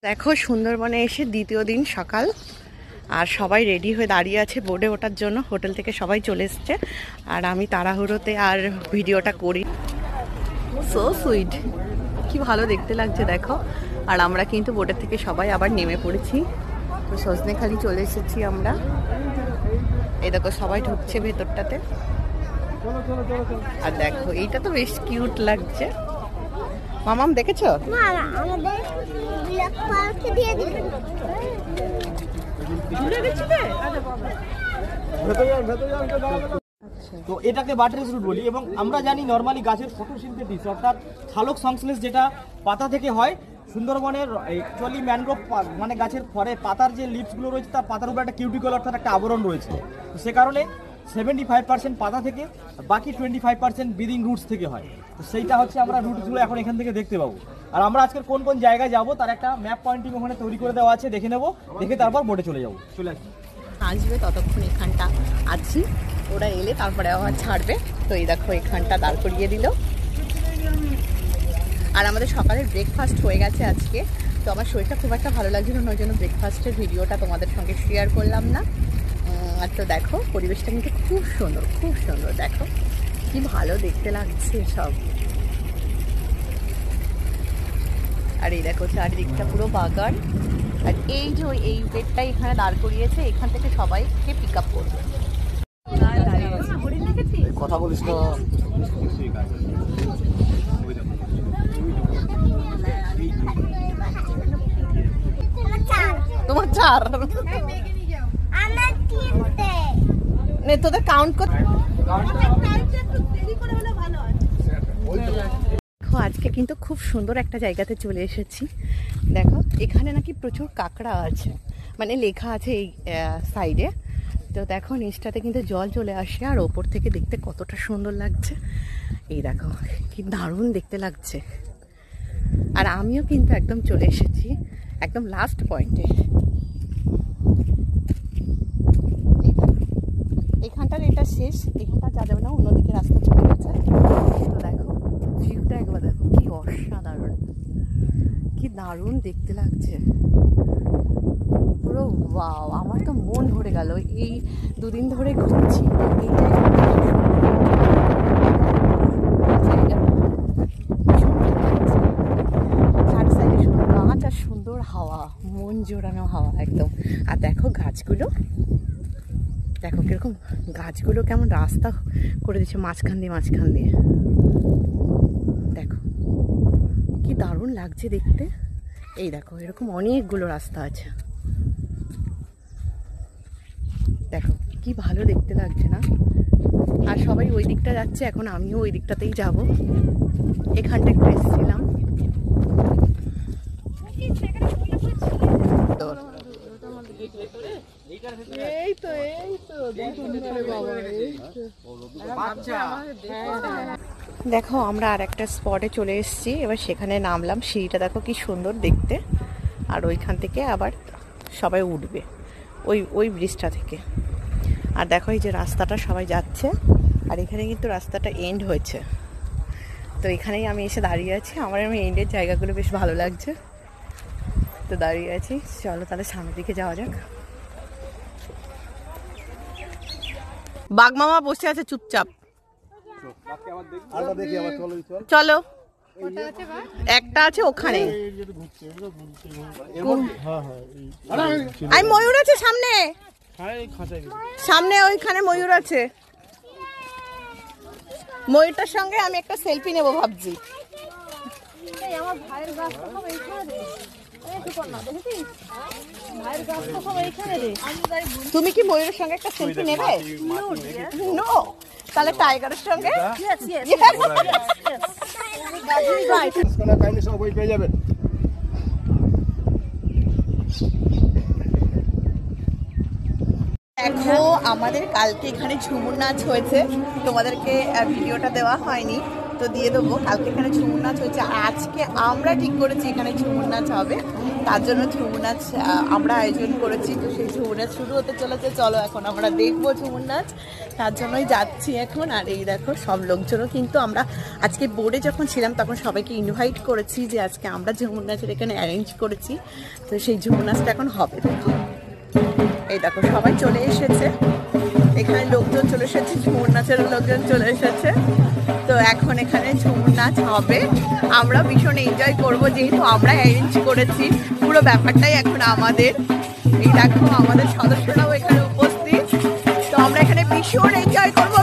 দেখো সুন্দরবনে এসে দ্বিতীয় দিন সকাল, আর সবাই রেডি হয়ে দাঁড়িয়ে আছে বোর্ডে ওঠার জন্য। হোটেল থেকে সবাই চলে এসছে আর আমি তাড়াহুড়োতে আর ভিডিওটা করি। সো সুইট, কি ভালো দেখতে লাগছে দেখো। আর আমরা কিন্তু বোর্ডের থেকে সবাই আবার নেমে পড়েছি। তো সজনেখালি চলে এসেছি আমরা। এই দেখো সবাই ঢুকছে ভেতরটাতে। আর দেখো এইটা তো বেশ কিউট লাগছে। মামাম দেখেছো? তো এটাকে বাটারিস রুট বলি এবং আমরা জানি নর্মালি গাছের ফটোসিনথেসিস অর্থাৎ সালোক সংশ্লেষ যেটা পাতা থেকে হয়। সুন্দরবনের অ্যাকচুয়ালি ম্যানগ্রোভ মানে গাছের ফরে পাতার যে লিভসগুলো রয়েছে তার পাতার উপরে একটা কিউটিকল অর্থাৎ একটা আবরণ রয়েছে। তো সে কারণে 75% পাতা থেকে, বাকি 25% ব্রিদিং রুটস থেকে হয়। তো সেইটা হচ্ছে আমরা রুটসগুলো এখন এখান থেকে দেখতে পাবো। আর আমরা আজকের কোন কোন জায়গায় যাব তার একটা ম্যাপ পয়েন্টিং ওখানে তৈরি করে দেওয়া আছে, দেখে নেবো, দেখে তারপর বোটে চলে যাবো। চলে আসি, আসবে ততক্ষণ এখানটা আছি, ওরা এলে তারপরে আবার ছাড়বে। তো এই দেখো এখানটা দাঁড় করিয়ে দিল। আর আমাদের সকালের ব্রেকফাস্ট হয়ে গেছে আজকে। তো আমার শরীরটা খুব একটা ভালো লাগছিল না, ওই জন্য ব্রেকফাস্টের ভিডিওটা তোমাদের সঙ্গে শেয়ার করলাম না। আর তো দেখো পরিবেশটা কিন্তু খুব সুন্দর, খুব সুন্দর। দেখো কি ভালো দেখতে লাগছে সব। আর এই দেখো চারিদিকটা পুরো বাগান। আর এই যে এই বেডটা এখানে দাঁড় করিয়েছে, এখান থেকে সবাইকে পিক আপ করবে। কথা বলিস না। তোমার চার নে, তোদের কাউন্ট করতে। দেখো আজকে কিন্তু খুব সুন্দর একটা জায়গাতে চলে এসেছি। দেখো এখানে নাকি প্রচুর কাঁকড়া আছে, মানে লেখা আছে এই সাইডে। তো দেখো নিচটাতে কিন্তু জল চলে আসে আর ওপর থেকে দেখতে কতটা সুন্দর লাগছে। এই দেখো কি দারুণ দেখতে লাগছে। আর আমিও কিন্তু একদম চলে এসেছি একদম লাস্ট পয়েন্টে। এখানটার এটা শেষ, এখানটা যা যাবে না, অন্যদিকে রাস্তা চলে গেছে। তো দেখো ভিউটা একবার দেখো, কি অসাধারণ, কি দারুণ দেখতে লাগছে পুরো। ওয়াও, আমার তো মন ভরে গেল। এই দুদিন ধরে ঘুরছি চার সাইডে শুধু গাছ আর সুন্দর হাওয়া, মন জোড়ানো হাওয়া একদম। আর দেখো গাছগুলো, দেখো কিরকম গাছগুলো কেমন রাস্তা করে দিচ্ছে মাঝখান দিয়ে। দেখো কি দারুণ লাগছে দেখতে। এই দেখো এরকম অনেকগুলো রাস্তা আছে। দেখো কি ভালো দেখতে লাগছে না? আর সবাই ওই দিকটা যাচ্ছে, এখন আমিও ওই দিকটাতেই যাব। এখানটা একটু এসেছিলাম। দেখো আমরা আর একটা স্পটে চলে এসেছি, এবার সেখানে নামলাম। সিঁড়িটা দেখো কি সুন্দর দেখতে। আর ওইখান থেকে আবার সবাই উঠবে ওই ব্রিজটা থেকে। আর দেখো এই যে রাস্তাটা সবাই যাচ্ছে, আর এখানে কিন্তু রাস্তাটা এন্ড হয়েছে। তো এখানেই আমি এসে দাঁড়িয়ে আছি। আমার এন্ডের জায়গাগুলো বেশ ভালো লাগছে, তো দাঁড়িয়ে আছি। চলো তাহলে সামনের দিকে যাওয়া যাক। বাঘমামা বসে আছে চুপচাপ। চলো, একটা আছে ওখানে। ময়ূর আছে সামনে, সামনে ওইখানে ময়ূর আছে। ময়ূরটার সঙ্গে আমি একটা সেলফি নেবো ভাবছি। তুমি কি ময়ূরের সঙ্গে একটা সেলফি নেবে? নো, তাহলে টাইগারের সঙ্গে। দেখো আমাদের কালকে এখানে ঝুমুর নাচ হয়েছে, তোমাদেরকে ভিডিওটা দেওয়া হয়নি। তো দিয়ে দেবো। কালকে এখানে ঝুমুর নাচ হয়েছে, আর আজকে আমরা ঠিক করেছি এখানে ঝুমুর নাচ হবে, তার জন্য ঝুমুর নাচ আমরা আয়োজন করেছি। তো সেই ঝুমুর নাচ শুরু হতে চলেছে, চলো এখন আমরা দেখবো ঝুমুর নাচ, তার জন্যই যাচ্ছি এখন। আর এই দেখো সব লোকজনও কিন্তু আমরা আজকে বোর্ডে যখন ছিলাম তখন সবাইকে ইনভাইট করেছি যে আজকে আমরা ঝুমুর নাচের এখানে অ্যারেঞ্জ করেছি, তো সেই ঝুমুর নাচটা এখন হবে। এই দেখো সবাই চলে এসেছে, এখানে লোকজন চলে এসেছে, ঝুমুর নাচের লোকজন চলে এসেছে। তো এখন এখানে ঝুমুর নাচ হবে, আমরা ভীষণ এনজয় করব যেহেতু আমরা অ্যারেঞ্জ করেছি, পুরো ব্যাপারটাই এখন আমাদের। এই দেখো আমাদের সদস্যরাও এখানে উপস্থিত, তো আমরা এখানে ভীষণ এনজয় করবো,